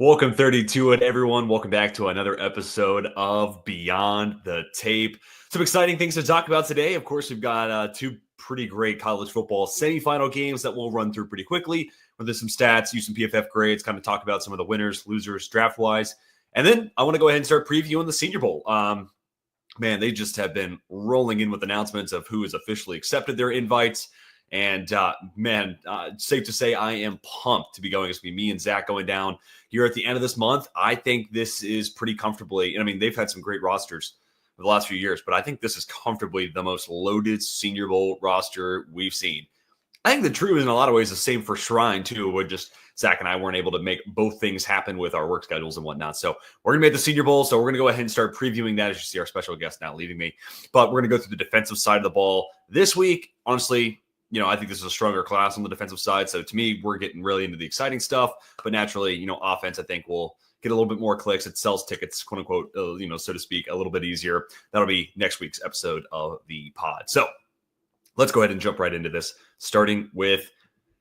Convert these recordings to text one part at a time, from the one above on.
Welcome 32 and everyone. Welcome back to another episode of Beyond the Tape. Some exciting things to talk about today. Of course, we've got two pretty great college football semifinal games that we'll run through pretty quickly. There's some stats, use some PFF grades, kind of talk about some of the winners, losers, draft-wise. And then I want to go ahead and start previewing the Senior Bowl. Man, they just have been rolling in with announcements of who has officially accepted their invites. And safe to say I am pumped to be going. It's going to be me and Zach going down here at the end of this month. I think this is pretty comfortably, I mean, they've had some great rosters for the last few years, but I think this is comfortably the most loaded Senior Bowl roster we've seen. I think the truth is in a lot of ways the same for Shrine too, where just Zach and I weren't able to make both things happen with our work schedules and whatnot. So we're going to make the Senior Bowl. So we're going to go ahead and start previewing that as you see our special guest now leaving me. But we're going to go through the defensive side of the ball this week. Honestly, I think this is a stronger class on the defensive side. So to me, we're getting really into the exciting stuff. But naturally, offense, I think will get a little bit more clicks. It sells tickets, quote unquote, so to speak, a little bit easier. That'll be next week's episode of the pod. So let's go ahead and jump right into this, starting with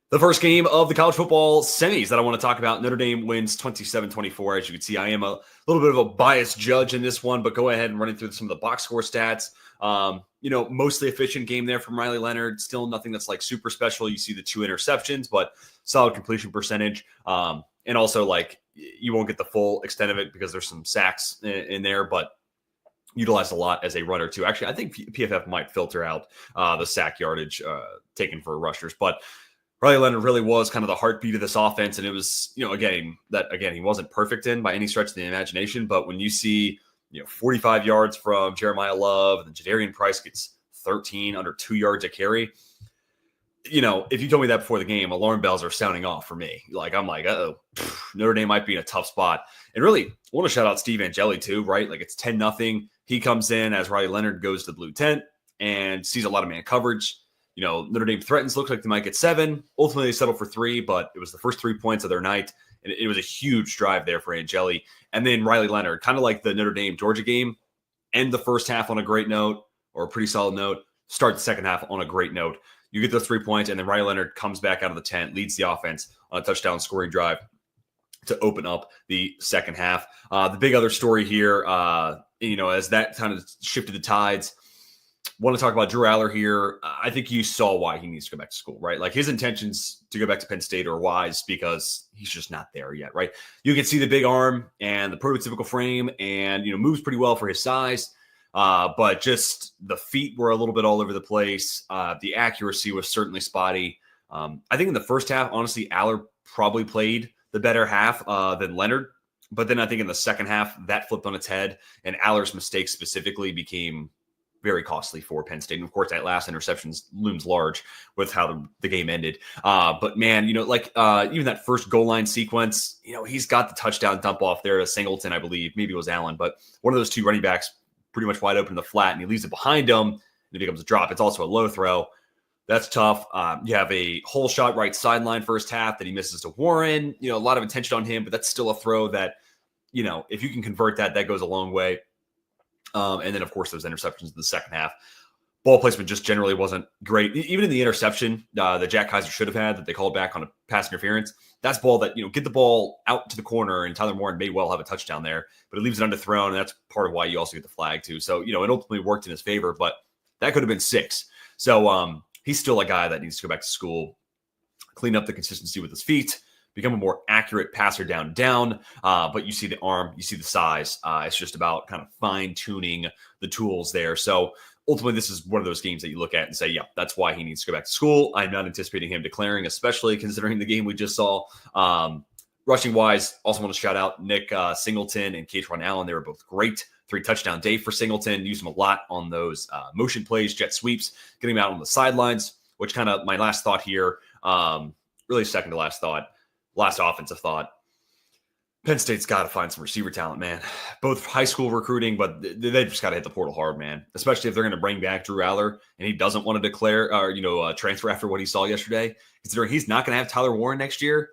the first game of the college football semis that I want to talk about. Notre Dame wins 27-24. As you can see, I am a little bit of a biased judge in this one, but go ahead and run through some of the box score stats. Mostly efficient game there from Riley Leonard. Still nothing that's like super special. You see the 2 interceptions, but solid completion percentage. And also you won't get the full extent of it because there's some sacks in there, but utilized a lot as a runner too. Actually, I think PFF might filter out the sack yardage taken for rushers, but Riley Leonard really was kind of the heartbeat of this offense. And it was, a game that, again, he wasn't perfect in by any stretch of the imagination. But when you see, 45 yards from Jeremiah Love and Jadarian Price gets 13 under 2 yards a carry, if you told me that before the game, alarm bells are sounding off for me. I'm like, Notre Dame might be in a tough spot. And really, I want to shout out Steve Angeli too, right? It's 10-0. He comes in as Riley Leonard goes to the blue tent and sees a lot of man coverage. Notre Dame threatens, looks like they might get 7. Ultimately, they settle for 3, but it was the first 3 points of their night. And it was a huge drive there for Angeli. And then Riley Leonard, kind of like the Notre Dame-Georgia game, end the first half on a great note or a pretty solid note, start the second half on a great note. You get those 3 points, and then Riley Leonard comes back out of the tent, leads the offense on a touchdown scoring drive to open up the second half. The big other story here, as that kind of shifted the tides, want to talk about Drew Aller here. I think you saw why he needs to go back to school, right? His intentions to go back to Penn State are wise because he's just not there yet, right? You can see the big arm and the prototypical frame and, moves pretty well for his size. But just the feet were a little bit all over the place. The accuracy was certainly spotty. I think in the first half, honestly, Aller probably played the better half than Leonard. But then I think in the second half, that flipped on its head. And Aller's mistakes specifically became very costly for Penn State. And of course, that last interception looms large with how the game ended. But man, even that first goal line sequence, he's got the touchdown dump off there to Singleton, I believe. Maybe it was Allen, but one of those two running backs pretty much wide open in the flat, and he leaves it behind him, and it becomes a drop. It's also a low throw. That's tough. You have a whole shot right sideline first half that he misses to Warren. A lot of attention on him, but that's still a throw that, if you can convert that, that goes a long way. And then, of course, those interceptions in the second half. Ball placement just generally wasn't great. Even in the interception that Jack Kaiser should have had that they called back on a pass interference, that's ball that, get the ball out to the corner, and Tyler Warren may well have a touchdown there, but it leaves it underthrown, and that's part of why you also get the flag too. So, it ultimately worked in his favor, but that could have been 6. So he's still a guy that needs to go back to school, clean up the consistency with his feet, become a more accurate passer down. But you see the arm, you see the size. It's just about kind of fine-tuning the tools there. So ultimately, this is one of those games that you look at and say, yeah, that's why he needs to go back to school. I'm not anticipating him declaring, especially considering the game we just saw. Rushing-wise, also want to shout out Nick Singleton and Katron Allen. They were both great. 3 touchdown day for Singleton. Used him a lot on those motion plays, jet sweeps, getting him out on the sidelines, which kind of my last thought here, really second to last thought. Last offensive thought, Penn State's got to find some receiver talent, man. Both high school recruiting, but they've just got to hit the portal hard, man. Especially if they're going to bring back Drew Aller and he doesn't want to declare or transfer after what he saw yesterday. Considering he's not going to have Tyler Warren next year,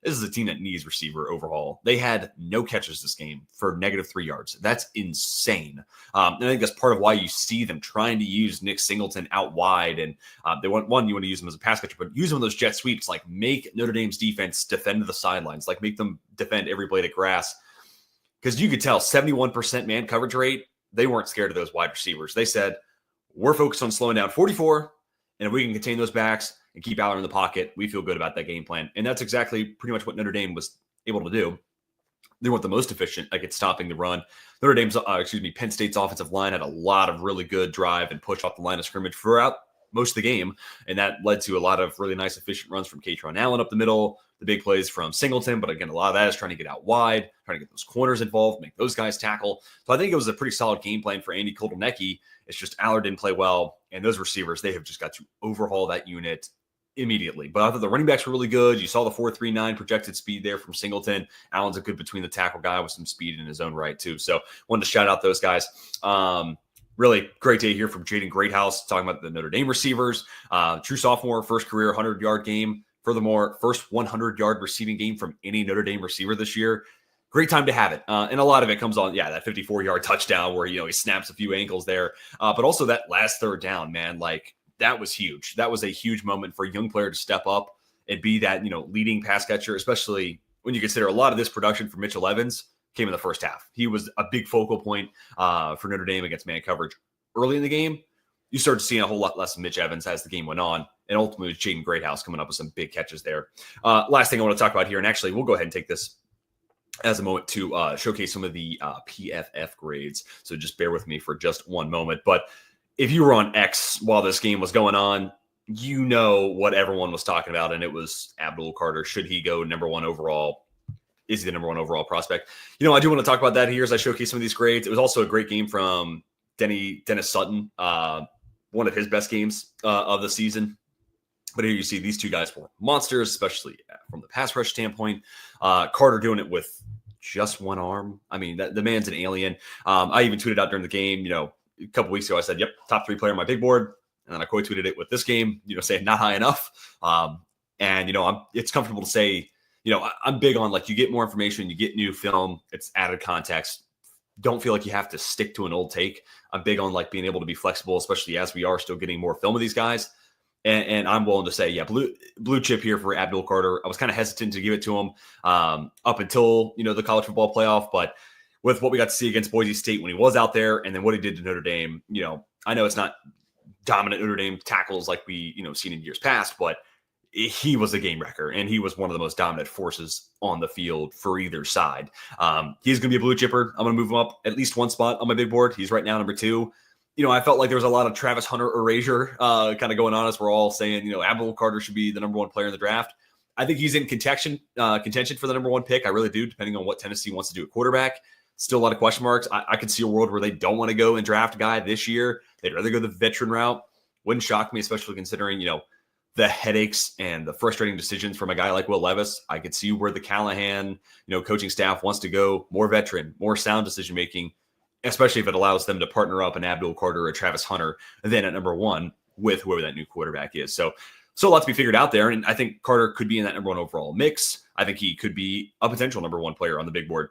this is a team that needs receiver overhaul. They had no catches this game for -3 yards. That's insane. And I think that's part of why you see them trying to use Nick Singleton out wide. And they want you want to use him as a pass catcher, but use him in those jet sweeps. Like, make Notre Dame's defense defend the sidelines. Like, make them defend every blade of grass. Because you could tell 71% man coverage rate, they weren't scared of those wide receivers. They said, we're focused on slowing down 44, and if we can contain those backs and keep Aller in the pocket, we feel good about that game plan. And that's exactly pretty much what Notre Dame was able to do. They weren't the most efficient at stopping the run. Notre Dame's, Penn State's offensive line had a lot of really good drive and push off the line of scrimmage throughout most of the game, and that led to a lot of really nice, efficient runs from Katron Allen up the middle, the big plays from Singleton. But again, a lot of that is trying to get out wide, trying to get those corners involved, make those guys tackle. So I think it was a pretty solid game plan for Andy Kotelnicki. It's just Aller didn't play well, and those receivers, they have just got to overhaul that unit immediately. But I thought the running backs were really good. You saw the 4.39 projected speed there from Singleton. Allen's a good between the tackle guy with some speed in his own right too. So wanted to shout out those guys. Really great day here from Jaden Greathouse talking about the Notre Dame receivers. True sophomore, first career 100-yard game. Furthermore, first 100-yard receiving game from any Notre Dame receiver this year. Great time to have it. And a lot of it comes on, that 54-yard touchdown where, he snaps a few ankles there. But also that last third down, man, like, that was huge. That was a huge moment for a young player to step up and be that, leading pass catcher, especially when you consider a lot of this production for Mitchell Evans came in the first half. He was a big focal point for Notre Dame against man coverage early in the game. You start to see a whole lot less of Mitch Evans as the game went on. And ultimately, it was Jaden Greathouse coming up with some big catches there. Last thing I want to talk about here, and actually we'll go ahead and take this as a moment to showcase some of the PFF grades. So just bear with me for just one moment. But if you were on X while this game was going on, you know what everyone was talking about, and it was Abdul Carter. Should he go number 1 overall? Is he the number 1 overall prospect? I do want to talk about that here as I showcase some of these grades. It was also a great game from Dennis Sutton, one of his best games of the season. But here you see these two guys were monsters, especially from the pass rush standpoint. Carter doing it with just one arm. I mean, the man's an alien. I even tweeted out during the game, a couple weeks ago, I said, yep, top 3 player on my big board. And then I quote tweeted it with this game, saying not high enough. It's comfortable to say, I'm big on, like, you get more information, you get new film, it's added context. Don't feel like you have to stick to an old take. I'm big on, like, being able to be flexible, especially as we are still getting more film of these guys. And I'm willing to say, blue chip here for Abdul Carter. I was kind of hesitant to give it to him up until, the college football playoff. But with what we got to see against Boise State when he was out there and then what he did to Notre Dame, I know it's not dominant Notre Dame tackles like we, seen in years past, but he was a game wrecker, and he was one of the most dominant forces on the field for either side. He's going to be a blue chipper. I'm going to move him up at least one spot on my big board. He's right now number 2. I felt like there was a lot of Travis Hunter erasure kind of going on as we're all saying, Abdul Carter should be the number 1 player in the draft. I think he's in contention for the number 1 pick. I really do, depending on what Tennessee wants to do at quarterback. Still a lot of question marks. I could see a world where they don't want to go and draft a guy this year. They'd rather go the veteran route. Wouldn't shock me, especially considering, the headaches and the frustrating decisions from a guy like Will Levis. I could see where the Callahan, coaching staff wants to go more veteran, more sound decision-making, especially if it allows them to partner up an Abdul Carter or Travis Hunter then at number 1 with whoever that new quarterback is. So a lot to be figured out there. And I think Carter could be in that number 1 overall mix. I think he could be a potential number 1 player on the big board.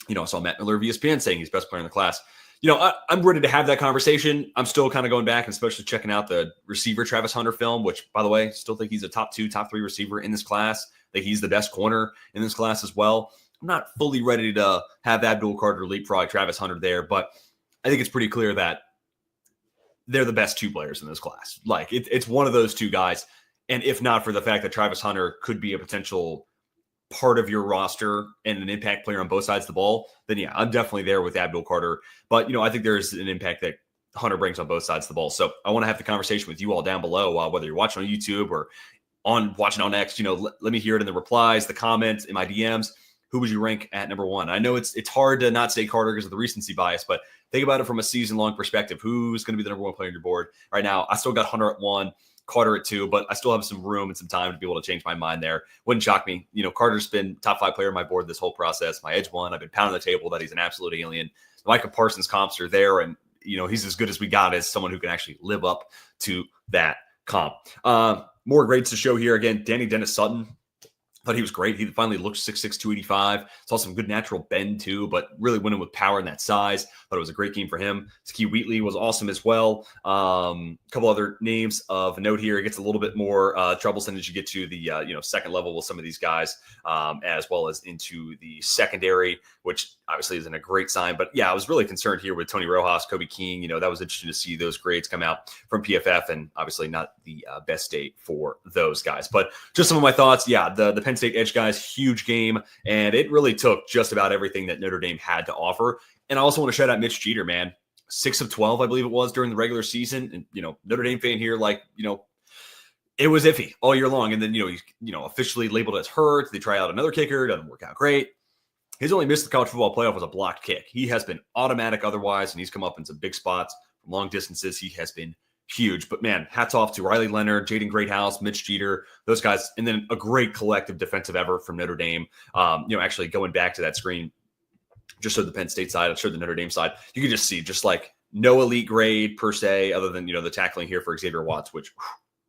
I saw Matt Miller of ESPN saying he's best player in the class. I'm ready to have that conversation. I'm still kind of going back and especially checking out the receiver Travis Hunter film, which, by the way, still think he's a top 2, top 3 receiver in this class. I think he's the best corner in this class as well. I'm not fully ready to have Abdul Carter leapfrog Travis Hunter there, but I think it's pretty clear that they're the best 2 players in this class. Like, it's one of those 2 guys. And if not for the fact that Travis Hunter could be a potential part of your roster and an impact player on both sides of the ball, then I'm definitely there with Abdul Carter. But, I think there's an impact that Hunter brings on both sides of the ball. So I want to have the conversation with you all down below, whether you're watching on YouTube or watching on X, let me hear it in the replies, the comments, in my DMs. Who would you rank at number 1? I know it's hard to not say Carter because of the recency bias, but think about it from a season-long perspective. Who's going to be the number 1 player on your board right now? I still got Hunter at 1, Carter at 2, but I still have some room and some time to be able to change my mind there. Wouldn't shock me. Carter's been top 5 player on my board this whole process. My edge 1, I've been pounding the table that he's an absolute alien. Micah Parsons comps are there, and he's as good as we got as someone who can actually live up to that comp. More grades to show here. Again, Dennis Sutton, Thought he was great. He finally looked 6'6", 285. Saw some good natural bend too, but really went in with power and that size. Thought it was a great game for him. Ski Wheatley was awesome as well. A couple other names of note here. It gets a little bit more troublesome as you get to the second level with some of these guys, as well as into the secondary, which obviously isn't a great sign. But yeah, I was really concerned here with Tony Rojas, Kobe King. That was interesting to see those grades come out from PFF, and obviously not the best date for those guys. But just some of my thoughts. Yeah, the Penn State edge guys, huge game, and it really took just about everything that Notre Dame had to offer. And I also want to shout out Mitch Jeter, man. 6 of 12, I believe it was, during the regular season. And, Notre Dame fan here, it was iffy all year long. And then, he's, officially labeled as hurt. They try out another kicker. Doesn't work out great. He's only missed the college football playoff with a blocked kick. He has been automatic otherwise, and he's come up in some big spots from long distances. He has been huge. But, man, hats off to Riley Leonard, Jaden Greathouse, Mitch Jeter, those guys. And then a great collective defensive effort from Notre Dame. Actually going back to that screen, just showed the Penn State side, I showed the Notre Dame side. You can just see no elite grade per se, other than, the tackling here for Xavier Watts, which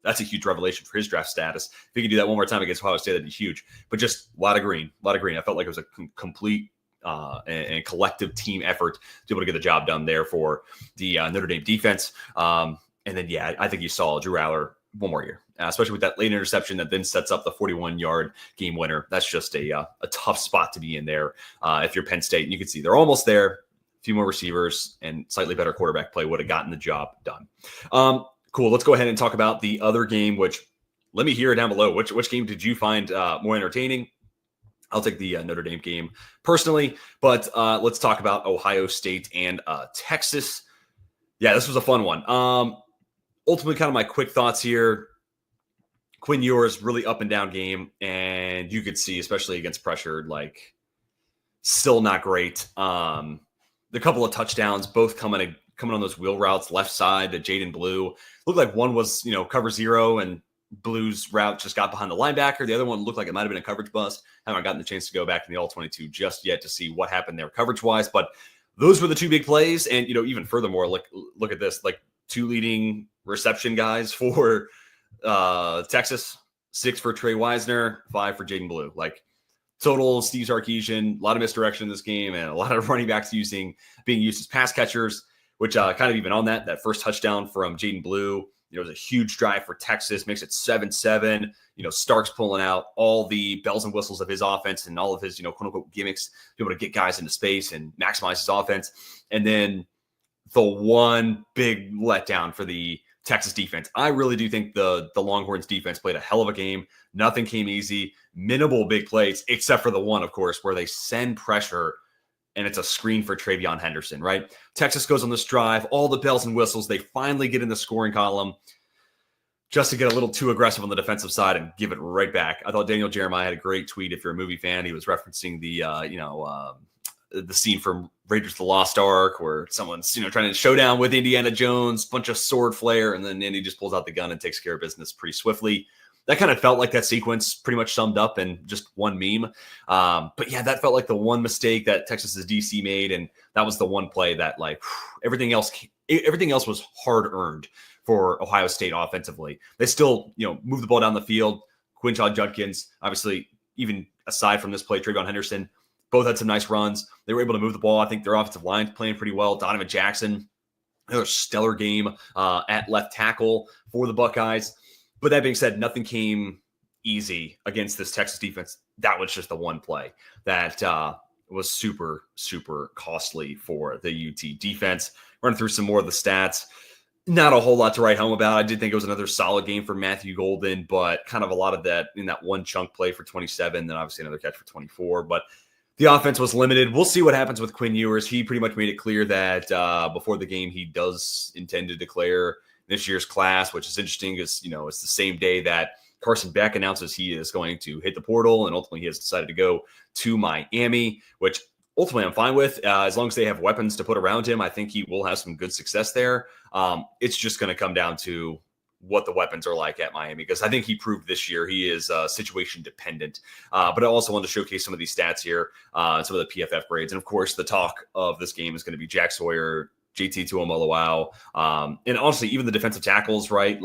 that's a huge revelation for his draft status. If he could do that one more time against Ohio State, that'd be huge. But just a lot of green. I felt like it was a complete and collective team effort to be able to get the job done there for the Notre Dame defense. And then, yeah, I think you saw Drew Aller one more year, especially with that late interception that then sets up the 41-yard game winner. That's just a tough spot to be in there if you're Penn State. And you can see they're almost there. A few more receivers and slightly better quarterback play would have gotten the job done. Cool. Let's go ahead and talk about the other game, which let me hear it down below. Which game did you find more entertaining? I'll take the Notre Dame game personally, but let's talk about Ohio State and Texas. Yeah, this was a fun one. Ultimately, kind of my quick thoughts here. Quinn Ewers, really up and down game, and you could see, especially against pressure, still not great. The couple of touchdowns, both coming on those wheel routes, left side to Jaden Blue. Looked like one was, cover zero, and Blue's route just got behind the linebacker. The other one looked like it might have been a coverage bust. Haven't gotten the chance to go back in the All-22 just yet to see what happened there coverage-wise, but those were the two big plays. And, even furthermore, look at this, two leading reception guys for Texas, 6 for Trey Wisner, 5 for Jaden Blue. Total Steve Sarkisian, a lot of misdirection in this game, and a lot of running backs being used as pass catchers, which kind of even on that first touchdown from Jaden Blue, it was a huge drive for Texas, makes it 7-7. Stark's pulling out all the bells and whistles of his offense and all of his, quote unquote gimmicks to be able to get guys into space and maximize his offense. And then the one big letdown for the Texas defense. I really do think the Longhorns defense played a hell of a game. Nothing came easy, minimal big plays, except for the one, of course, where they send pressure and it's a screen for TreVeyon Henderson, right? Texas goes on this drive, all the bells and whistles. They finally get in the scoring column just to get a little too aggressive on the defensive side and give it right back. I thought Daniel Jeremiah had a great tweet. If you're a movie fan, he was referencing the scene from Raiders of the Lost Ark where someone's, trying to showdown with Indiana Jones, bunch of sword flare, and then Indy just pulls out the gun and takes care of business pretty swiftly. That kind of felt like that sequence pretty much summed up in just one meme. But yeah, that felt like the one mistake that Texas's DC made. And that was the one play that everything else was hard earned for Ohio State offensively. They still, move the ball down the field. Quinshon Judkins, obviously, even aside from this play, TreVeyon Henderson, both had some nice runs. They were able to move the ball. I think their offensive line's playing pretty well. Donovan Jackson, another stellar game at left tackle for the Buckeyes. But that being said, nothing came easy against this Texas defense. That was just the one play that was super, super costly for the UT defense. Running through some more of the stats. Not a whole lot to write home about. I did think it was another solid game for Matthew Golden, but kind of a lot of that in that one chunk play for 27, then obviously another catch for 24. But the offense was limited. We'll see what happens with Quinn Ewers. He pretty much made it clear that before the game, he does intend to declare this year's class, which is interesting because, it's the same day that Carson Beck announces he is going to hit the portal, and ultimately he has decided to go to Miami, which ultimately I'm fine with. As long as they have weapons to put around him, I think he will have some good success there. It's just going to come down to what the weapons are like at Miami, because I think he proved this year he is situation dependent. But I also wanted to showcase some of these stats here, some of the PFF grades. And of course, the talk of this game is going to be Jack Sawyer, JT Tuimoloau, and honestly, even the defensive tackles, right?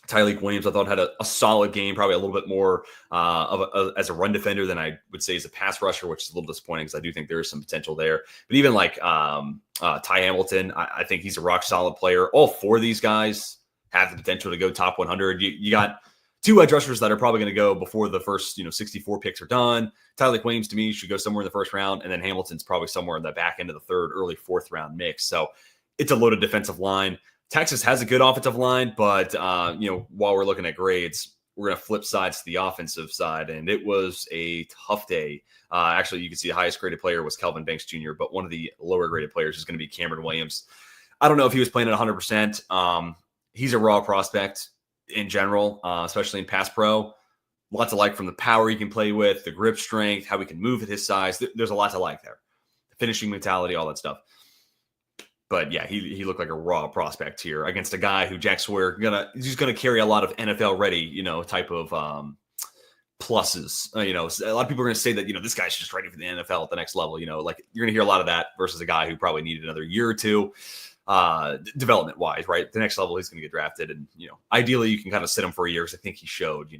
Tyreek Williams, I thought, had a solid game, probably a little bit more as a run defender than I would say as a pass rusher, which is a little disappointing because I do think there is some potential there. But even like Ty Hamilton, I think he's a rock solid player. All four of these guys have the potential to go top 100. You got two edge rushers that are probably going to go before the first 64 picks are done. Tyreek Williams, to me, should go somewhere in the first round, and then Hamilton's probably somewhere in the back end of the third, early fourth round mix. So it's a loaded defensive line. Texas has a good offensive line, but while we're looking at grades, we're going to flip sides to the offensive side, and it was a tough day. Actually, you can see the highest graded player was Kelvin Banks Jr., but one of the lower graded players is going to be Cameron Williams. I don't know if he was playing at 100%. He's a raw prospect in general, especially in pass pro. Lots to like from the power he can play with, the grip strength, how he can move at his size. There's a lot to like there. Finishing mentality, all that stuff. But yeah, he looked like a raw prospect here against a guy who Jack Sawyer he's gonna carry a lot of NFL ready, type of pluses. A lot of people are gonna say that this guy's just ready for the NFL at the next level. Like you're gonna hear a lot of that versus a guy who probably needed another year or two, development wise, right? The next level he's gonna get drafted, and ideally you can kind of sit him for a year because I think he showed,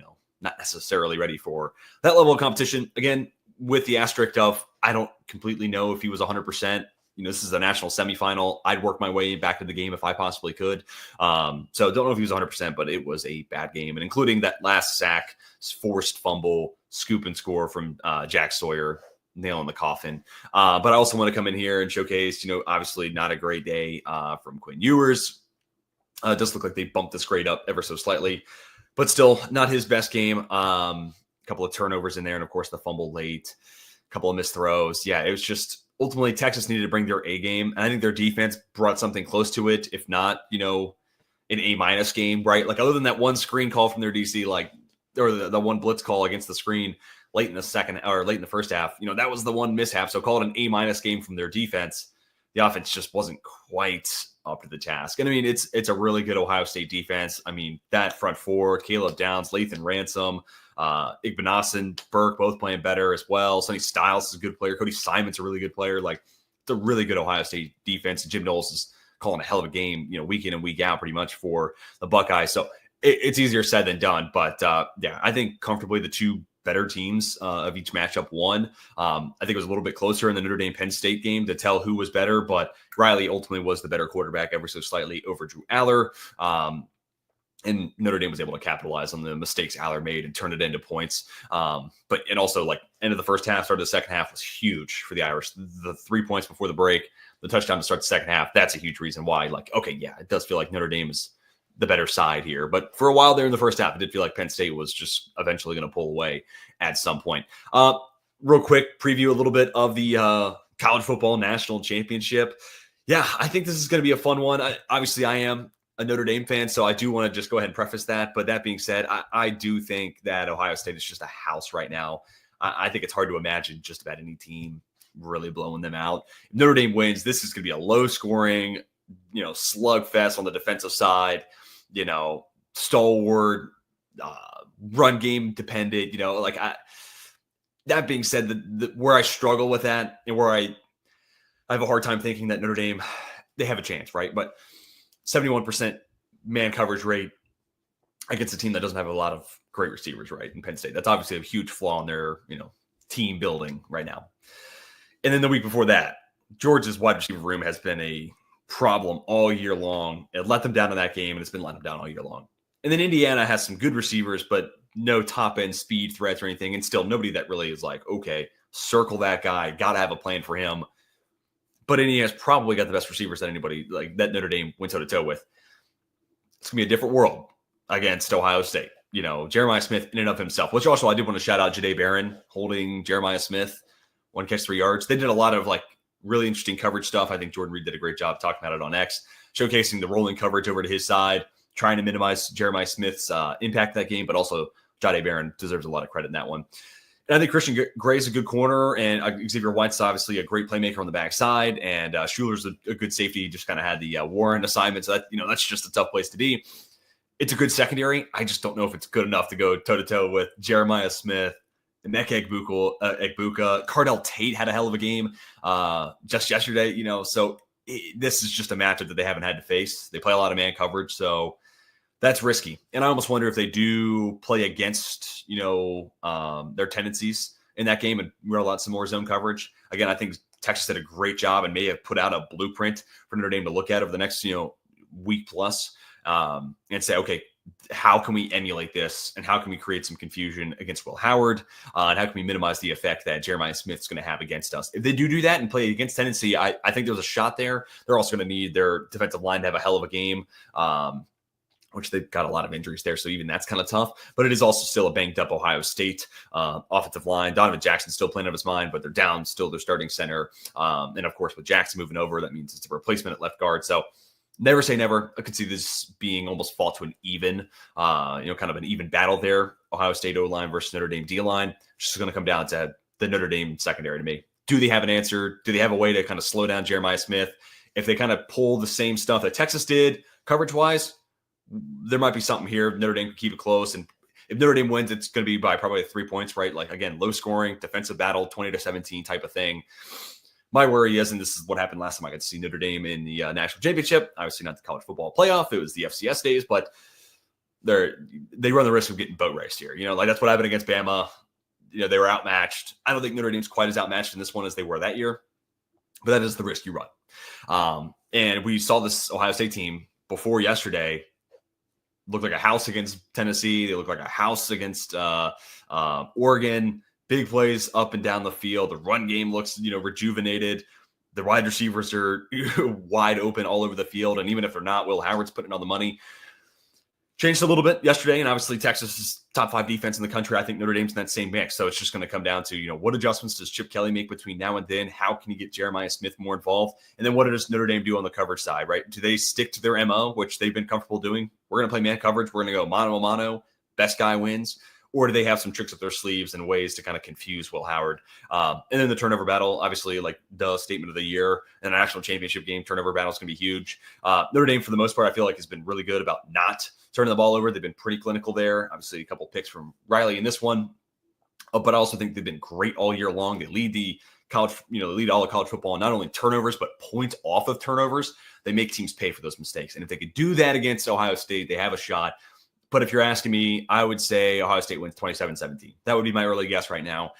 not necessarily ready for that level of competition. Again, with the asterisk of I don't completely know if he was 100%. This is a national semifinal. I'd work my way back to the game if I possibly could. So don't know if he was 100%, but it was a bad game. And including that last sack, forced fumble, scoop and score from Jack Sawyer, nail in the coffin. But I also want to come in here and showcase, obviously not a great day from Quinn Ewers. It does look like they bumped this grade up ever so slightly, but still not his best game. A couple of turnovers in there, and of course the fumble late, a couple of missed throws. Yeah, it was just ultimately Texas needed to bring their A game, and I think their defense brought something close to it, if not, an A- game, right? Like other than that one screen call from their DC, or the one blitz call against the screen late in the first half, that was the one mishap. So call it an A- game from their defense. The offense just wasn't quite up to the task. And I mean, it's a really good Ohio State defense. I mean, that front four, Caleb Downs, Lathan Ransom, Igbenogson, Burke, both playing better as well. Sonny Styles is a good player. Cody Simon's a really good player. Like, it's a really good Ohio State defense. And Jim Knowles is calling a hell of a game, week in and week out pretty much for the Buckeyes. So it's easier said than done. But yeah, I think comfortably the two better teams of each matchup won. I think it was a little bit closer in the Notre Dame Penn State game to tell who was better, but Riley ultimately was the better quarterback ever so slightly over Drew Aller. And Notre Dame was able to capitalize on the mistakes Aller made and turn it into points. And also like end of the first half, start of the second half was huge for the Irish. The 3 points before the break, the touchdown to start the second half, that's a huge reason why, okay, yeah, it does feel like Notre Dame is the better side here. But for a while there in the first half, it did feel like Penn State was just eventually going to pull away at some point. Real quick preview a little bit of the college football national championship. Yeah, I think this is going to be a fun one. Obviously, I am a Notre Dame fan, so I do want to just go ahead and preface that. But that being said, I do think that Ohio State is just a house right now. I think it's hard to imagine just about any team really blowing them out. If Notre Dame wins, this is going to be a low-scoring, slugfest on the defensive side. Stalwart, run game dependent, that being said, where I struggle with that and where I have a hard time thinking that Notre Dame, they have a chance, right? But 71% man coverage rate against a team that doesn't have a lot of great receivers, right? In Penn State, that's obviously a huge flaw in their, team building right now. And then the week before that, Georgia's wide receiver room has been a problem all year long. It let them down in that game, and it's been letting them down all year long. And then Indiana has some good receivers, but no top-end speed threats or anything, and still nobody that really is like, okay, circle that guy, got to have a plan for him. But Indiana's probably got the best receivers that anybody, like that Notre Dame went toe-to-toe with. It's going to be a different world against Ohio State. Jeremiah Smith in and of himself, which also I did want to shout out Jahdae Barron holding Jeremiah Smith, 1 catch, 3 yards. They did a lot of really interesting coverage stuff. I think Jordan Reed did a great job talking about it on X, showcasing the rolling coverage over to his side, trying to minimize Jeremiah Smith's impact that game, but also Jahdae Barron deserves a lot of credit in that one. And I think Christian Gray's a good corner, and Xavier White's obviously a great playmaker on the backside, and Schuler's a good safety. He just kind of had the Warren assignment, so that that's just a tough place to be. It's a good secondary. I just don't know if it's good enough to go toe-to-toe with Jeremiah Smith, Emeka Egbuka. Cardell Tate had a hell of a game just yesterday, so this is just a matchup that they haven't had to face. They play a lot of man coverage, so That's risky. And I almost wonder if they do play against, their tendencies in that game and roll out some more zone coverage. Again, I think Texas did a great job and may have put out a blueprint for Notre Dame to look at over the next, week plus, and say, okay, how can we emulate this and how can we create some confusion against Will Howard, and how can we minimize the effect that Jeremiah Smith's going to have against us? If they do that and play against Tennessee, I think there's a shot there. They're also going to need their defensive line to have a hell of a game, which they've got a lot of injuries there, so even that's kind of tough. But it is also still a banged-up Ohio State offensive line. Donovan Jackson's still playing out of his mind, but they're down still their starting center. And, of course, with Jackson moving over, that means it's a replacement at left guard. So never say never. I could see this being almost fought to an even, kind of an even battle there. Ohio State O-line versus Notre Dame D-line. It's just going to come down to the Notre Dame secondary to me. Do they have an answer? Do they have a way to kind of slow down Jeremiah Smith? If they kind of pull the same stuff that Texas did coverage-wise, there might be something here. Notre Dame can keep it close. And if Notre Dame wins, it's going to be by probably 3 points, right? Like, again, low scoring, defensive battle, 20-17 type of thing. My worry is, and this is what happened last time I got to see Notre Dame in the national championship, obviously not the college football playoff. It was the FCS days, but they run the risk of getting boat raced here. That's what happened against Bama. They were outmatched. I don't think Notre Dame's quite as outmatched in this one as they were that year, but that is the risk you run. And we saw this Ohio State team before yesterday look like a house against Tennessee. They look like a house against Oregon. Big plays up and down the field. The run game looks, rejuvenated. The wide receivers are wide open all over the field. And even if they're not, Will Howard's putting on the money. Changed a little bit yesterday, and obviously Texas is top 5 defense in the country. I think Notre Dame's in that same mix. So it's just going to come down to, what adjustments does Chip Kelly make between now and then? How can you get Jeremiah Smith more involved? And then what does Notre Dame do on the coverage side, right? Do they stick to their MO, which they've been comfortable doing? We're going to play man coverage. We're going to go mano a mano. Best guy wins. Or do they have some tricks up their sleeves and ways to kind of confuse Will Howard? And then the turnover battle, obviously, like the statement of the year in a national championship game, turnover battle is going to be huge. Notre Dame, for the most part, I feel like has been really good about not turning the ball over. They've been pretty clinical there. Obviously, a couple picks from Riley in this one. But I also think they've been great all year long. They lead the college, lead all of college football in not only turnovers, but points off of turnovers. They make teams pay for those mistakes. And if they could do that against Ohio State, they have a shot. But if you're asking me, I would say Ohio State wins 27-17. That would be my early guess right now.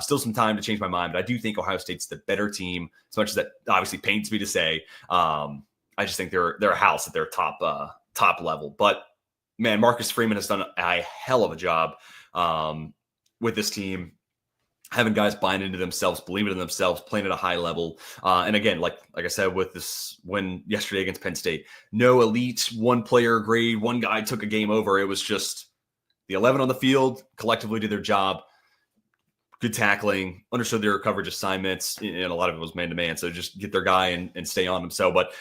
Still some time to change my mind, but I do think Ohio State's the better team, as much as that obviously pains me to say. I just think they're a house at their top level. But, man, Marcus Freeman has done a hell of a job with this team, having guys buying into themselves, believing in themselves, playing at a high level. And again, like I said, with this win yesterday against Penn State, no elite one player grade, one guy took a game over. It was just the 11 on the field collectively did their job. Good tackling, understood their coverage assignments, and a lot of it was man-to-man. So just get their guy and stay on them. So, but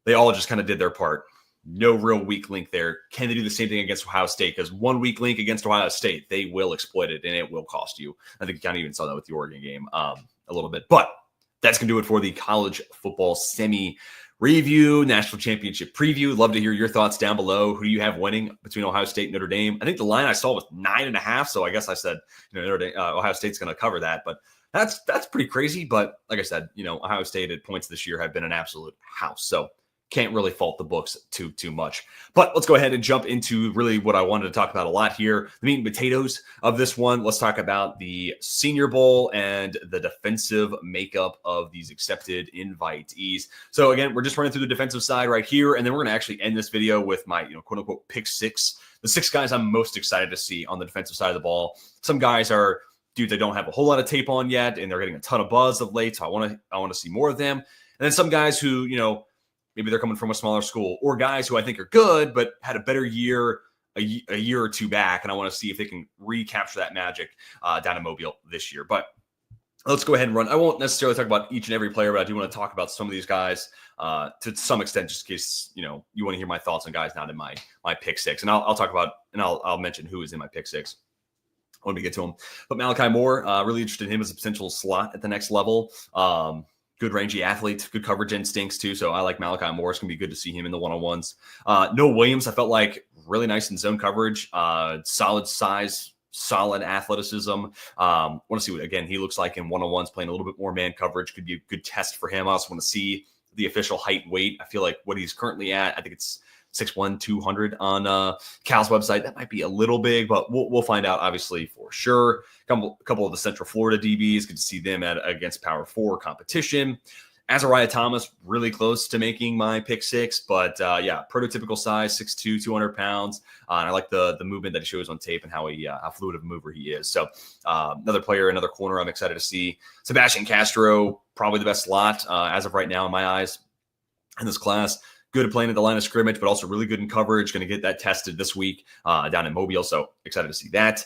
they all just kind of did their part. No real weak link there. Can they do the same thing against Ohio State? Because one weak link against Ohio State, they will exploit it, and it will cost you. I think you kind of even saw that with the Oregon game a little bit. But that's going to do it for the college football semi-review, national championship preview. Love to hear your thoughts down below. Who do you have winning between Ohio State and Notre Dame? I think the line I saw was 9.5, so I guess I said Notre Dame, Ohio State's going to cover that. But that's pretty crazy. But like I said, Ohio State at points this year have been an absolute house. So can't really fault the books too much. But let's go ahead and jump into really what I wanted to talk about a lot here, the meat and potatoes of this one. Let's talk about the Senior Bowl and the defensive makeup of these accepted invitees. So again, we're just running through the defensive side right here, and then we're going to actually end this video with my quote unquote pick 6, the 6 guys I'm most excited to see on the defensive side of the ball. Some guys are dudes I don't have a whole lot of tape on yet, and they're getting a ton of buzz of late, so I want to see more of them. And then some guys who maybe they're coming from a smaller school, or guys who I think are good but had a better year a year or two back, and I want to see if they can recapture that magic down in Mobile this year. But let's go ahead and run. I won't necessarily talk about each and every player, but I do want to talk about some of these guys to some extent, just in case you want to hear my thoughts on guys not in my pick 6. And I'll talk about, and I'll mention who is in my pick 6 when we get to him. But Malachi Moore, really interested in him as a potential slot at the next level. Good rangy athlete, good coverage instincts too. So I like Malachi Moore. It's going to be good to see him in the one-on-ones. Noah Williams, I felt like really nice in zone coverage, solid size, solid athleticism. Want to see what, again, he looks like in one-on-ones, playing a little bit more man coverage. Could be a good test for him. I also want to see the official height weight. I feel like what he's currently at, I think it's 6'1", 200 on Cal's website. That might be a little big, but we'll find out obviously for sure. A couple of the Central Florida DBs, good to see them against Power 4 competition. Azariah Thomas, really close to making my pick 6, but prototypical size, 6'2", 200 pounds. And I like the movement that he shows on tape and how fluid of a mover he is. So another player, another corner I'm excited to see. Sebastian Castro, probably the best slot as of right now in my eyes in this class. Good at playing at the line of scrimmage, but also really good in coverage. Going to get that tested this week down in Mobile, so excited to see that.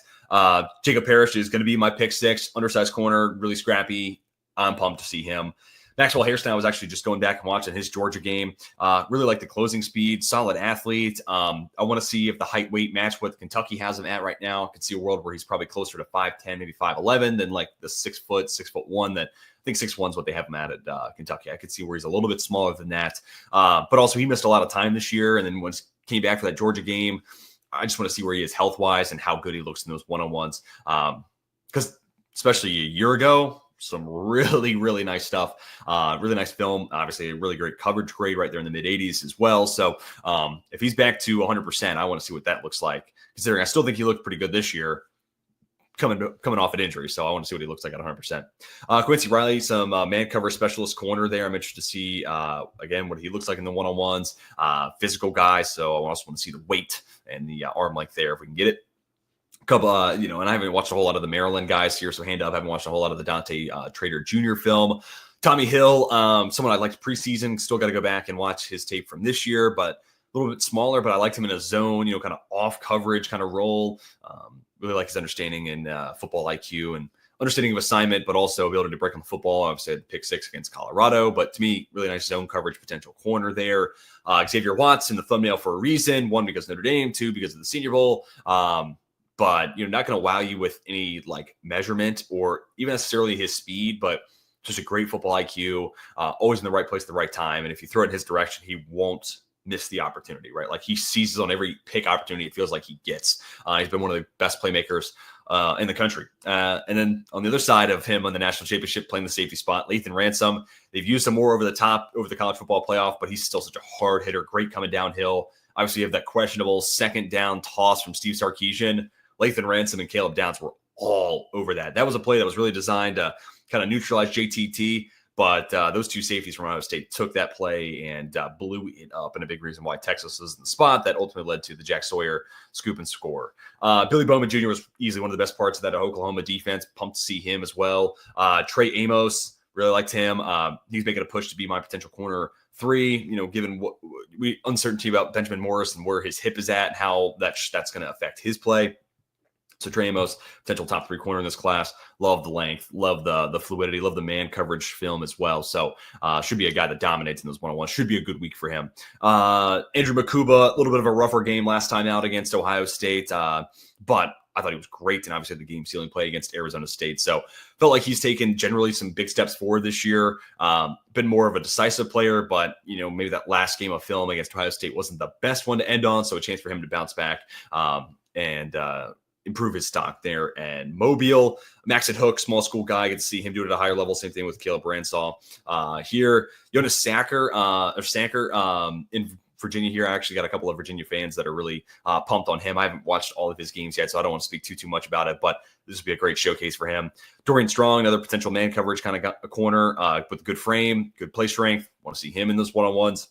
Jacob Parrish is going to be my pick 6, undersized corner, really scrappy. I'm pumped to see him. Maxwell Hairston, I was actually just going back and watching his Georgia game. Really like the closing speed, solid athlete. I want to see if the height weight match what Kentucky has him at right now. I could see a world where he's probably closer to 5'10", maybe 5'11", than like the 6'1" that I think 6'1" is what they have him at Kentucky. I could see where he's a little bit smaller than that. But also he missed a lot of time this year. And then once he came back for that Georgia game, I just want to see where he is health-wise and how good he looks in those one-on-ones. Because especially a year ago, some really, really nice stuff. Really nice film. Obviously, a really great coverage grade right there in the mid-80s as well. So if he's back to 100%, I want to see what that looks like. Considering I still think he looked pretty good this year, coming off an injury. So I want to see what he looks like at 100%. Quincy Riley, some man cover specialist corner there. I'm interested to see, again, what he looks like in the one-on-ones. Physical guy. So I also want to see the weight and the arm length there if we can get it. Couple, and I haven't watched a whole lot of the Maryland guys here, so hand up. I haven't watched a whole lot of the Dante Trader Jr. film. Tommy Hill, someone I liked preseason. Still got to go back and watch his tape from this year, but a little bit smaller. But I liked him in a zone, kind of off coverage kind of role. Really like his understanding in football IQ and understanding of assignment, but also ability to break on the football. Obviously, had pick 6 against Colorado, but to me, really nice zone coverage potential corner there. Xavier Watts in the thumbnail for a reason. 1, because Notre Dame. 2, because of the Senior Bowl. But not going to wow you with any like measurement or even necessarily his speed, but just a great football IQ, always in the right place at the right time. And if you throw it in his direction, he won't miss the opportunity, right? Like he seizes on every pick opportunity it feels like he gets. He's been one of the best playmakers in the country. And then on the other side of him on the national championship, playing the safety spot, Lathan Ransom, they've used him more over the top over the college football playoff, but he's still such a hard hitter, great coming downhill. Obviously, you have that questionable second down toss from Steve Sarkisian. Lathan Ransom and Caleb Downs were all over that. That was a play that was really designed to kind of neutralize JTT, but those two safeties from Ohio State took that play and blew it up, and a big reason why Texas was in the spot that ultimately led to the Jack Sawyer scoop and score. Billy Bowman Jr. was easily one of the best parts of that Oklahoma defense. Pumped to see him as well. Trey Amos, really liked him. He's making a push to be my potential corner 3, given what uncertainty about Benjamin Morris and where his hip is at and how that's going to affect his play. So Trey Amos, potential top 3 corner in this class. Love the length, love the fluidity, love the man coverage film as well. So should be a guy that dominates in those one-on-ones. Should be a good week for him. Andrew Makuba, a little bit of a rougher game last time out against Ohio State, but I thought he was great, and obviously the game-sealing play against Arizona State. So felt like he's taken generally some big steps forward this year. Been more of a decisive player, but maybe that last game of film against Ohio State wasn't the best one to end on. So a chance for him to bounce back and improve his stock there. And Mobile, Max at hook, small school guy. Get to see him do it at a higher level. Same thing with Caleb Bransaw. Here, Jonas Sacker in Virginia here. I actually got a couple of Virginia fans that are really pumped on him. I haven't watched all of his games yet, so I don't want to speak too much about it, but this would be a great showcase for him. Dorian Strong, another potential man coverage, kind of got a corner with a good frame, good play strength. Want to see him in those one-on-ones.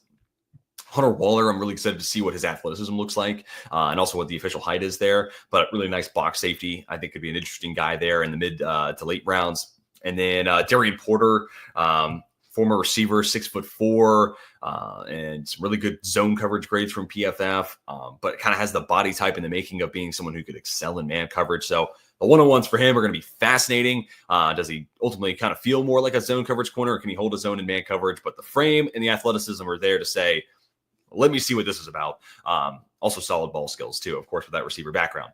Hunter Waller, I'm really excited to see what his athleticism looks like and also what the official height is there. But really nice box safety. I think could be an interesting guy there in the mid to late rounds. And then Darian Porter, former receiver, 6'4", and some really good zone coverage grades from PFF, but kind of has the body type in the making of being someone who could excel in man coverage. So the one-on-ones for him are going to be fascinating. Does he ultimately kind of feel more like a zone coverage corner, or can he hold his own in man coverage? But the frame and the athleticism are there to say, let me see what this is about. Also solid ball skills too, of course, with that receiver background.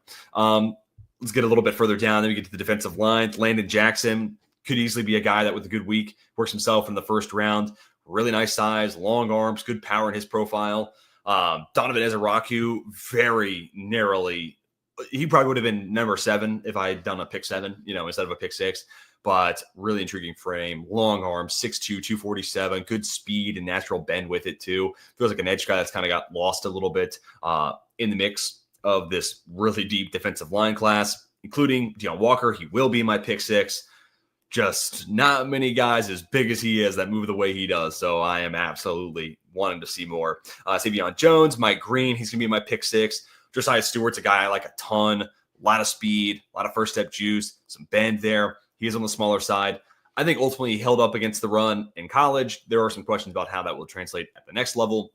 Let's get a little bit further down. Then we get to the defensive line. Landon Jackson could easily be a guy that with a good week works himself in the first round. Really nice size, long arms, good power in his profile. Donovan Ezeraku, very narrowly. He probably would have been number 7 if I had done a pick 7, instead of a pick 6. but really intriguing frame, long arm, 6'2", 247, good speed and natural bend with it too. Feels like an edge guy that's kind of got lost a little bit in the mix of this really deep defensive line class, including Deion Walker. He will be my pick 6. Just not many guys as big as he is that move the way he does. So I am absolutely wanting to see more. Savion Jones, Mike Green, he's going to be my pick 6. Josiah Stewart's a guy I like a ton. A lot of speed, a lot of first step juice, some bend there. He is on the smaller side. I think ultimately he held up against the run in college. There are some questions about how that will translate at the next level.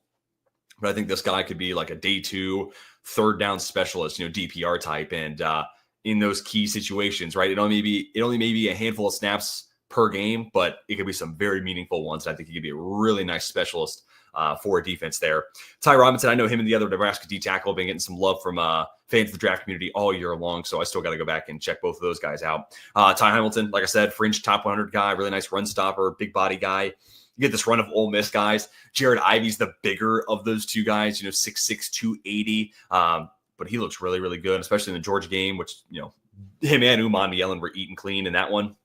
But I think this guy could be like a day 2, third down specialist, DPR type. And in those key situations, right? It only may be a handful of snaps per game, but it could be some very meaningful ones. I think he could be a really nice specialist for a defense there. Ty Robinson, I know him and the other Nebraska D tackle have been getting some love from fans of the draft community all year long, so I still got to go back and check both of those guys out. Ty Hamilton, like I said, fringe top 100 guy, really nice run stopper, big body guy. You get this run of Ole Miss guys. Jared Ivey's the bigger of those two guys, 6'6", 280. But he looks really, really good, especially in the Georgia game, which, him and Umar Yellen were eating clean in that one.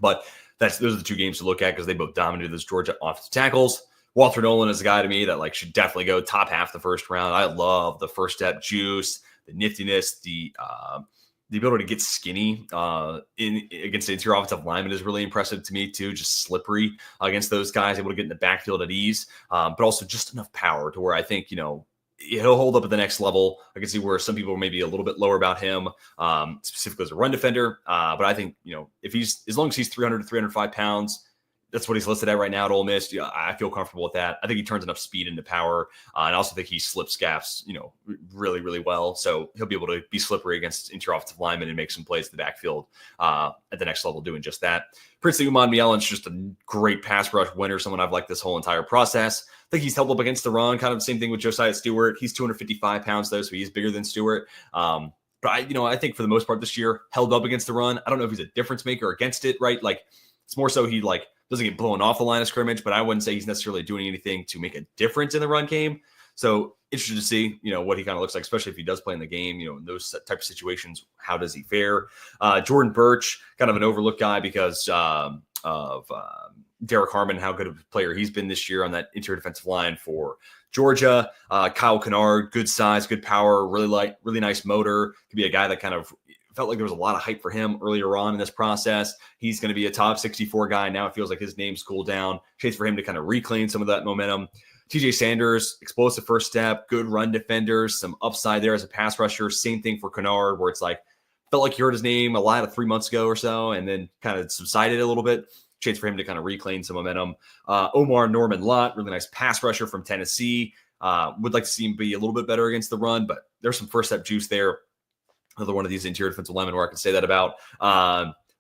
But those are the two games to look at because they both dominated those Georgia offensive tackles. Walter Nolan is a guy to me that should definitely go top half the first round. I love the first step juice, the niftiness, the ability to get skinny against the interior offensive lineman is really impressive to me too. Just slippery against those guys, able to get in the backfield at ease, but also just enough power to where I think, he'll hold up at the next level. I can see where some people are maybe a little bit lower about him, specifically as a run defender. But I think, as long as he's 300 to 305 pounds, that's what he's listed at right now at Ole Miss. I feel comfortable with that. I think he turns enough speed into power. And I also think he slips gaps, really, really well. So he'll be able to be slippery against interior offensive linemen and make some plays in the backfield at the next level doing just that. Princely Umar Mielen's just a great pass rush winner, someone I've liked this whole entire process. I think he's held up against the run, kind of the same thing with Josiah Stewart. He's 255 pounds, though, so he's bigger than Stewart. But I think for the most part this year, held up against the run. I don't know if he's a difference maker against it, right? It's more so he doesn't get blown off the line of scrimmage, but I wouldn't say he's necessarily doing anything to make a difference in the run game. So interested to see, what he kind of looks like, especially if he does play in the game, in those type of situations, how does he fare? Jordan Birch, kind of an overlooked guy because of Derek Harmon, how good of a player he's been this year on that interior defensive line for Georgia. Kyle Kennard, good size, good power, really nice motor. Could be a guy that kind of felt like there was a lot of hype for him earlier on in this process. He's going to be a top 64 guy. Now it feels like his name's cooled down. Chance for him to kind of reclaim some of that momentum. TJ Sanders, explosive first step, good run defenders, some upside there as a pass rusher. Same thing for Kennard, where it's felt like you heard his name a lot of 3 months ago or so, and then kind of subsided a little bit. Chance for him to kind of reclaim some momentum. Omar Norman Lott, really nice pass rusher from Tennessee. Would like to see him be a little bit better against the run, but there's some first step juice there. Another one of these interior defensive linemen where I can say that about.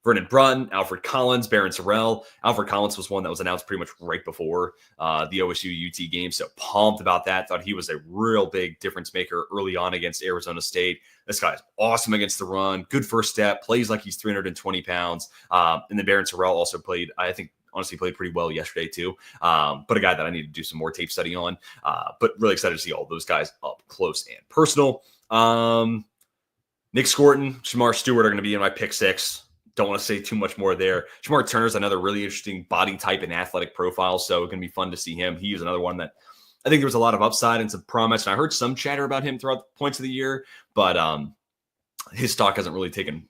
Vernon Brunton, Alfred Collins, Barron Sorrell. Alfred Collins was one that was announced pretty much right before the OSU UT game. So pumped about that. Thought he was a real big difference maker early on against Arizona State. This guy's awesome against the run. Good first step. Plays like he's 320 pounds. And then Barron Sorrell also played, I think, honestly played pretty well yesterday too. But a guy that I need to do some more tape study on. But really excited to see all those guys up close and personal. Nick Scorton, Shamar Stewart are going to be in my pick 6. Don't want to say too much more there. Shamar Turner's another really interesting body type and athletic profile, so it's going to be fun to see him. He is another one that I think there was a lot of upside and some promise, and I heard some chatter about him throughout the points of the year, but his stock hasn't really taken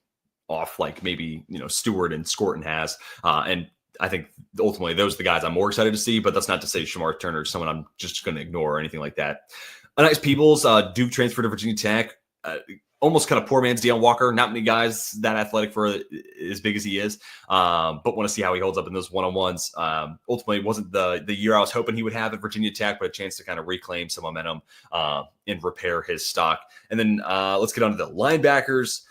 off like maybe Stewart and Scorton has, and I think ultimately those are the guys I'm more excited to see, but that's not to say Shamar Turner is someone I'm just going to ignore or anything like that. A nice Peebles, Duke transfer to Virginia Tech. Almost kind of poor man's Deion Walker. Not many guys that athletic for as big as he is, but want to see how he holds up in those one-on-ones. Ultimately, it wasn't the year I was hoping he would have at Virginia Tech, but a chance to kind of reclaim some momentum and repair his stock. And then let's get on to the linebackers.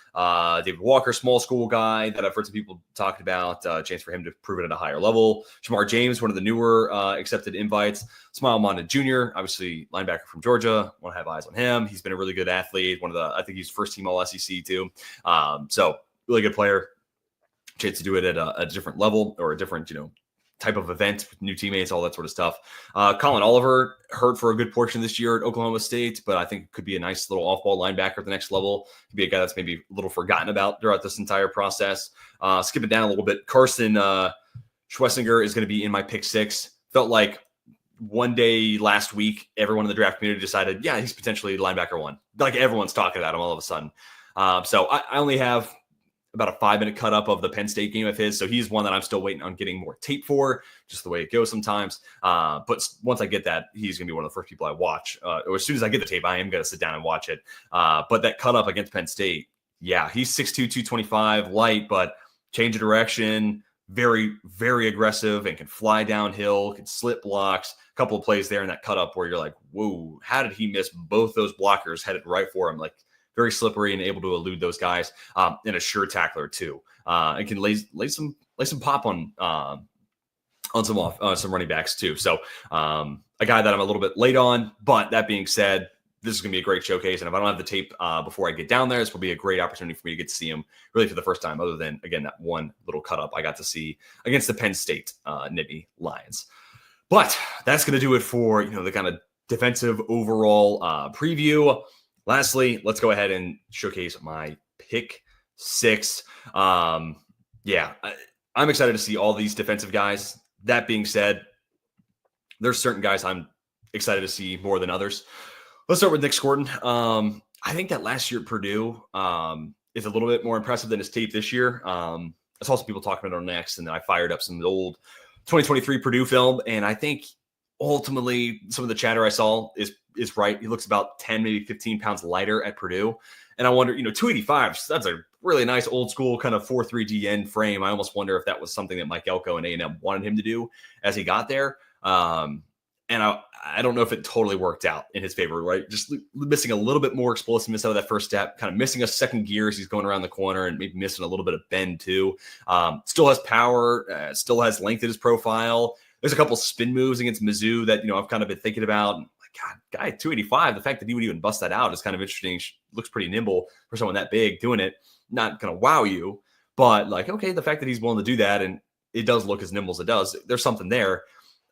David Walker, small school guy that I've heard some people talking about, chance for him to prove it at a higher level. Shamar James, one of the newer accepted invites. Smile Monda Jr., obviously linebacker from Georgia. Want to have eyes on him. He's been a really good athlete. I think he's first team all SEC too. So really good player. Chance to do it at a different level or a different, type of event with new teammates, all that sort of stuff. Colin Oliver hurt for a good portion this year at Oklahoma State, but I think could be a nice little off-ball linebacker at the next level. Could be a guy that's maybe a little forgotten about throughout this entire process. Skipping down a little bit, Carson Schwessinger is going to be in my pick 6. Felt like one day last week, everyone in the draft community decided, yeah, he's potentially linebacker 1. Like everyone's talking about him all of a sudden. So I only have about a 5-minute cut up of the Penn State game of his. So he's one that I'm still waiting on getting more tape for, just the way it goes sometimes. But once I get that, he's going to be one of the first people I watch. Or as soon as I get the tape, I am going to sit down and watch it. But that cut up against Penn State, yeah, he's 6'2", 225, light, but change of direction, very, very aggressive and can fly downhill, can slip blocks. A couple of plays there in that cut up where you're like, whoa, how did he miss both those blockers headed right for him? Like, very slippery and able to elude those guys, and a sure tackler too. And can lay some pop on some running backs too. So a guy that I'm a little bit late on, but that being said, this is going to be a great showcase. And if I don't have the tape before I get down there, this will be a great opportunity for me to get to see him really for the first time, other than, again, that one little cut up I got to see against the Penn State Nittany Lions. But that's going to do it for, the kind of defensive overall preview. Lastly, let's go ahead and showcase my pick 6. I'm excited to see all these defensive guys. That being said, there's certain guys I'm excited to see more than others. Let's start with Nick Scorton. I think that last year at Purdue is a little bit more impressive than his tape this year. I saw some people talking about it on Next, and then I fired up some old 2023 Purdue film, and I think ultimately some of the chatter I saw is right. He looks about 10, maybe 15 pounds lighter at Purdue. And I wonder, 285, that's a really nice old school kind of 4-3 DN frame. I almost wonder if that was something that Mike Elko and A&M wanted him to do as he got there. And I don't know if it totally worked out in his favor, right? Just missing a little bit more explosiveness out of that first step, kind of missing a second gear as he's going around the corner, and maybe missing a little bit of bend too. Still has power, still has length in his profile. There's a couple spin moves against Mizzou that, I've kind of been thinking about. God, guy at 285, the fact that he would even bust that out is kind of interesting. Looks pretty nimble for someone that big doing it. Not going to wow you, but okay, the fact that he's willing to do that and it does look as nimble as it does, there's something there.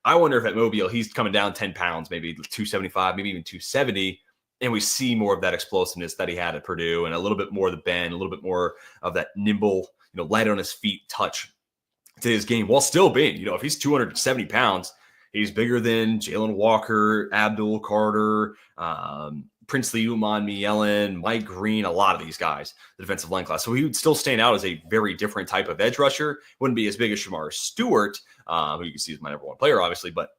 I wonder if at Mobile he's coming down 10 pounds, maybe 275, maybe even 270, and we see more of that explosiveness that he had at Purdue and a little bit more of the bend, a little bit more of that nimble, light on his feet touch to his game while still being, if he's 270 pounds, he's bigger than Jalen Walker, Abdul Carter, Princely Uman-Mielen, Mike Green, a lot of these guys, the defensive line class. So he would still stand out as a very different type of edge rusher. Wouldn't be as big as Shamar Stewart, who you can see as my number 1 player, obviously, but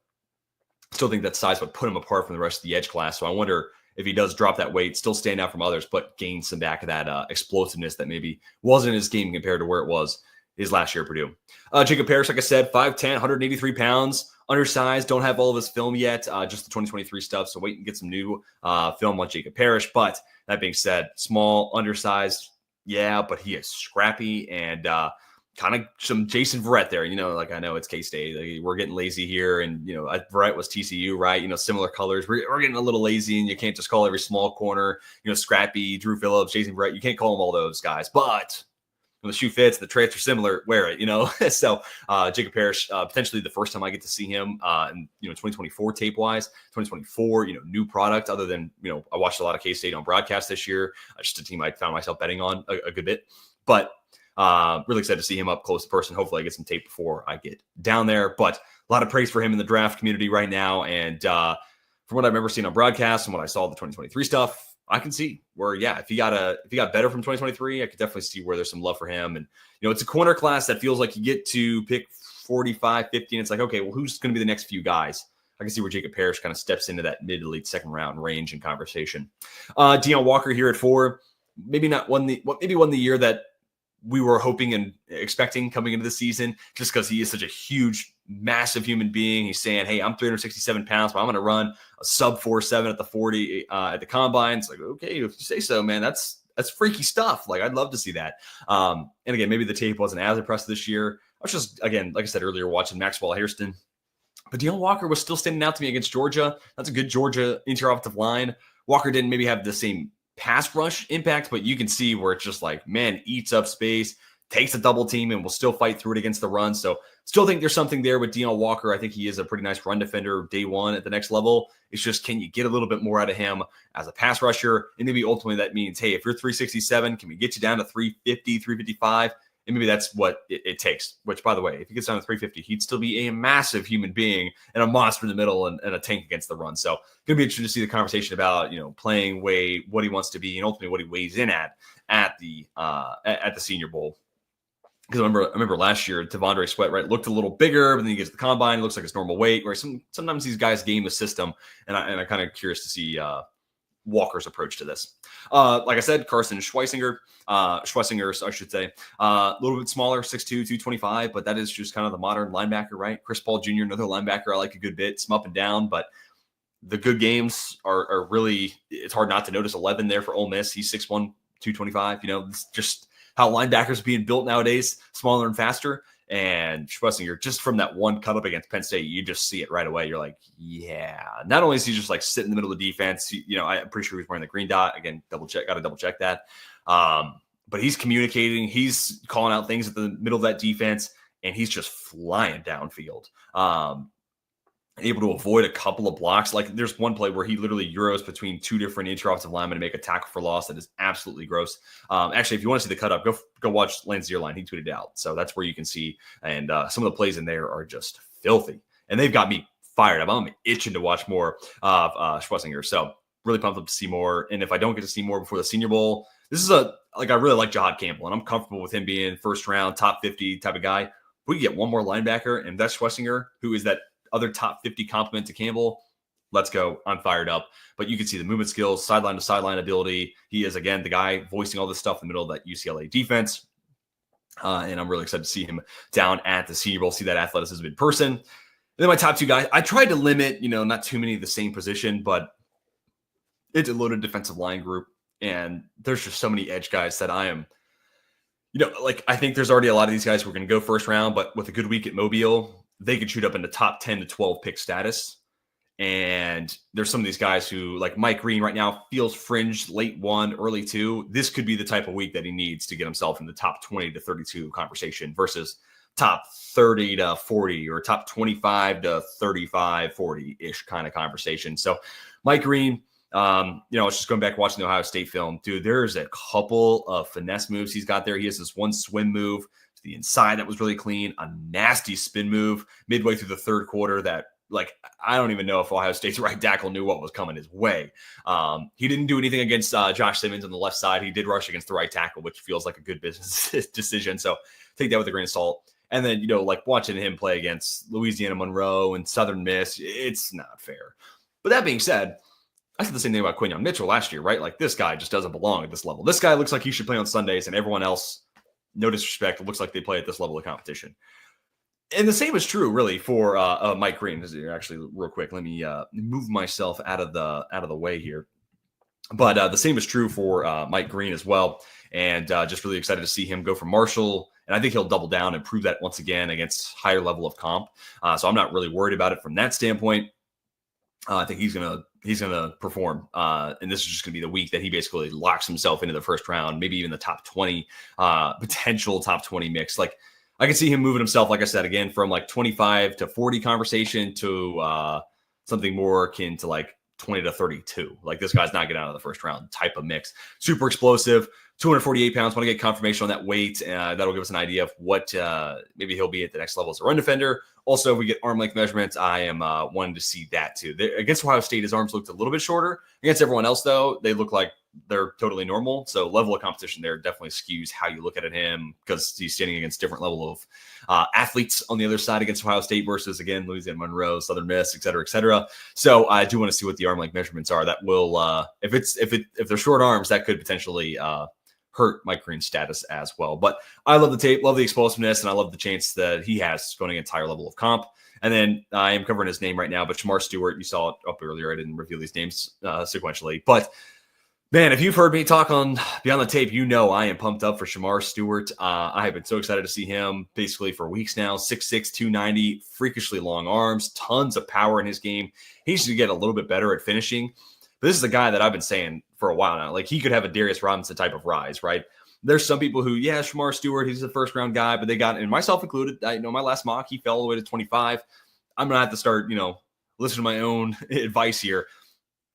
still think that size would put him apart from the rest of the edge class. So I wonder if he does drop that weight, still stand out from others, but gain some back of that explosiveness that maybe wasn't in his game compared to where it was his last year at Purdue. Jacob Parrish, like I said, 5'10", 183 pounds, undersized, don't have all of his film yet, just the 2023 stuff, so wait and get some new film on Jacob Parrish. But that being said, small, undersized, yeah, but he is scrappy and kind of some Jason Verrett there. I know it's K-State. We're getting lazy here, and, Verrett was TCU, right? Similar colors. We're getting a little lazy, and you can't just call every small corner, scrappy, Drew Phillips, Jason Verrett. You can't call them all those guys, but when the shoe fits, the traits are similar, wear it, So Jacob Parrish, potentially the first time I get to see him in 2024 tape-wise, 2024, new product other than, I watched a lot of K-State on broadcast this year. Just a team I found myself betting on a good bit. But really excited to see him up close to person. Hopefully I get some tape before I get down there. But a lot of praise for him in the draft community right now. And from what I remember seeing on broadcast and what I saw the 2023 stuff, I can see where, if he got better from 2023, I could definitely see where there's some love for him. And, it's a corner class that feels like you get to pick 45, 50, and it's like, okay, well, who's going to be the next few guys? I can see where Jacob Parrish kind of steps into that mid to late second round range and conversation. Deion Walker here at 4, maybe won the year that we were hoping and expecting coming into the season, just because he is such a huge, massive human being. He's saying, hey, I'm 367 pounds, but I'm going to run a sub 4.7 at the 40 at the combine. It's like, okay, if you say so, man, that's freaky stuff. I'd love to see that. And again, maybe the tape wasn't as impressive this year. I was just, again, like I said earlier, watching Maxwell Hairston. But Deion Walker was still standing out to me against Georgia. That's a good Georgia interior offensive line. Walker didn't maybe have the same pass rush impact, but you can see where it's just like, man, eats up space, takes a double team and will still fight through it against the run. So still think there's something there with Deion Walker. I think he is a pretty nice run defender day one at the next level. It's just, can you get a little bit more out of him as a pass rusher? And maybe ultimately that means, hey, if you're 367, can we get you down to 350, 355? And maybe that's what it takes, which, by the way, if he gets down to 350, he'd still be a massive human being and a monster in the middle and a tank against the run. So going to be interesting to see the conversation about, playing weight, what he wants to be, and ultimately what he weighs in at the Senior Bowl. Because I remember last year, Devondre Sweat, right, looked a little bigger, but then he gets the combine, it looks like his normal weight, where sometimes these guys game the system, and I'm kind of curious to see Walker's approach to this. Like I said, Carson Schweissinger, I should say, a little bit smaller, 6'2", 225, but that is just kind of the modern linebacker, right? Chris Paul Jr., another linebacker I like a good bit, some up and down, but the good games are really, it's hard not to notice 11 there for Ole Miss. He's 6'1", 225, it's just how linebackers are being built nowadays, smaller and faster. And Schwessinger, just from that one cut up against Penn State, you just see it right away. You're like, yeah. Not only is he just like sitting in the middle of the defense, I'm pretty sure he was wearing the green dot. Again, got to double check that. But he's communicating, he's calling out things at the middle of that defense, and he's just flying downfield. Able to avoid a couple of blocks. Like there's one play where he literally Euros between two different inter-offensive linemen to make a tackle for loss. That is absolutely gross. Actually, if you want to see the cut up, go watch Lance Zierlein. He tweeted it out. So that's where you can see. And some of the plays in there are just filthy. And they've got me fired up. I'm itching to watch more of Schwessinger. So really pumped up to see more. And if I don't get to see more before the Senior Bowl, this is I really like Jahad Campbell, and I'm comfortable with him being first round, top 50 type of guy. If we get one more linebacker, and that's Schwessinger, who is that other top 50 compliment to Campbell, let's go. I'm fired up. But you can see the movement skills, sideline to sideline ability. He is, again, the guy voicing all this stuff in the middle of that UCLA defense. And I'm really excited to see him down at the Senior Bowl, see that athleticism in person. And then my top two guys, I tried to limit, not too many of the same position, but it's a loaded defensive line group. And there's just so many edge guys that I am, I think there's already a lot of these guys who are going to go first round, but with a good week at Mobile, they could shoot up into top 10 to 12 pick status. And there's some of these guys who, like Mike Green right now, feels fringed late 1, early 2. This could be the type of week that he needs to get himself in the top 20 to 32 conversation versus top 30 to 40 or top 25 to 35, 40-ish kind of conversation. So Mike Green, I was just going back watching the Ohio State film. Dude, there's a couple of finesse moves he's got there. He has this one swim move to the inside that was really clean, a nasty spin move midway through the third quarter that, I don't even know if Ohio State's right tackle knew what was coming his way. He didn't do anything against Josh Simmons on the left side. He did rush against the right tackle, which feels like a good business decision. So take that with a grain of salt. And then, watching him play against Louisiana Monroe and Southern Miss, it's not fair. But that being said, I said the same thing about Quinyon Mitchell last year, right? Like, this guy just doesn't belong at this level. This guy looks like he should play on Sundays, and everyone else, no disrespect, looks like they play at this level of competition. And the same is true, really, for Mike Green. Actually, real quick, let me move myself out of the way here. But the same is true for Mike Green as well. And just really excited to see him go from Marshall. And I think he'll double down and prove that once again against higher level of comp. So I'm not really worried about it from that standpoint. I think he's gonna perform, and this is just gonna be the week that he basically locks himself into the first round, maybe even the top 20, potential top 20 mix. Like, I can see him moving himself, like I said, again, from 25 to 40 conversation to something more akin to 20 to 32. Like, this guy's not getting out of the first round type of mix. Super explosive, 248 pounds. Want to get confirmation on that weight. That'll give us an idea of what maybe he'll be at the next level as a run defender. Also, if we get arm length measurements, I am wanting to see that too. Against Ohio State, his arms looked a little bit shorter. Against everyone else, though, they look like they're totally normal. So level of competition there definitely skews how you look at him, because he's standing against different level of athletes on the other side against Ohio State versus, again, Louisiana Monroe, Southern Miss, et cetera, et cetera. So I do want to see what the arm length measurements are. That will, if they're short arms, that could potentially hurt Mike Green's status as well. But I love the tape, love the explosiveness, and I love the chance that he has going against higher level of comp. And then I am covering his name right now, but Shamar Stewart, you saw it up earlier. I didn't reveal these names sequentially. But, man, if you've heard me talk on Beyond the Tape, I am pumped up for Shamar Stewart. I have been so excited to see him basically for weeks now. 6'6", 290, freakishly long arms, tons of power in his game. He needs to get a little bit better at finishing. But this is a guy that I've been saying for a while now. Like, he could have a Darius Robinson type of rise, right? there's some people who, yeah, Shamar Stewart, he's a first round guy, but they got, and myself included, I know my last mock, he fell all the way to 25. I'm going to have to start, listen to my own advice here.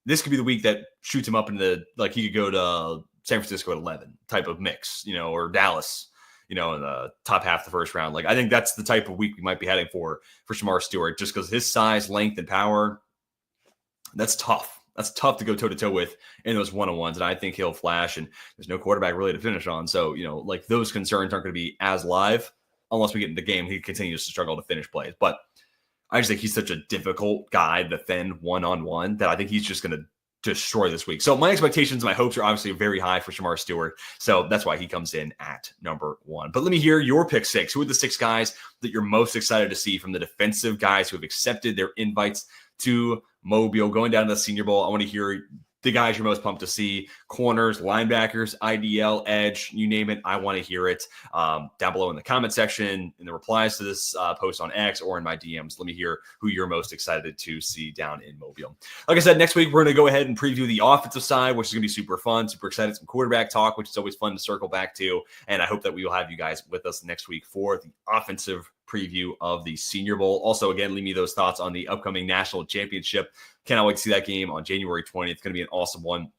This could be the week that shoots him up into like he could go to San Francisco at 11 type of mix, or Dallas, in the top half of the first round. Like, I think that's the type of week we might be heading for Shamar Stewart, just because his size, length, and power, that's tough. That's tough to go toe-to-toe with in those one-on-ones, and I think he'll flash, and there's no quarterback really to finish on. So, like those concerns aren't going to be as live unless we get into the game. He continues to struggle to finish plays. But I just think he's such a difficult guy to defend one-on-one that I think he's just going to destroy this week. So my expectations, my hopes are obviously very high for Shamar Stewart. So that's why he comes in at number 1. But let me hear your pick 6. Who are the 6 guys that you're most excited to see from the defensive guys who have accepted their invites to Mobile going down to the Senior Bowl? I want to hear the guys you're most pumped to see. Corners, linebackers, IDL, edge, you name it. I want to hear it down below in the comment section, in the replies to this post on X, or in my DMs. Let me hear who you're most excited to see down in Mobile. Like I said, next week, we're going to go ahead and preview the offensive side, which is going to be super fun, super excited. Some quarterback talk, which is always fun to circle back to. And I hope that we will have you guys with us next week for the offensive preview of the Senior Bowl. Also, again, leave me those thoughts on the upcoming national championship. Cannot wait to see that game on January 20th. It's going to be an awesome one.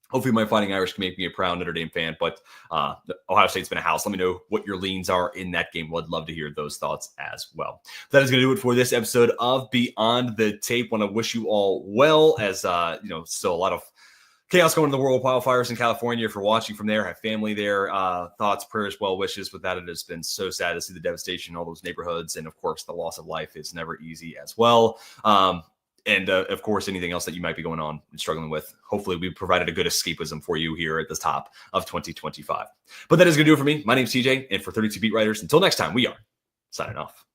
Hopefully my Fighting Irish can make me a proud Notre Dame fan, but Ohio State's been a house. Let me know what your leans are in that game. Would love to hear those thoughts as well. That is going to do it for this episode of Beyond the Tape. Want to wish you all well, as still a lot of chaos going in the world, wildfires in California. If you're watching from there, have family there, thoughts, prayers, well wishes with that. It has been so sad to see the devastation in all those neighborhoods. And of course, the loss of life is never easy as well. And of course, anything else that you might be going on and struggling with. Hopefully, we provided a good escapism for you here at the top of 2025. But that is going to do it for me. My name's TJ, and for 32 Beat Writers, until next time, we are signing off.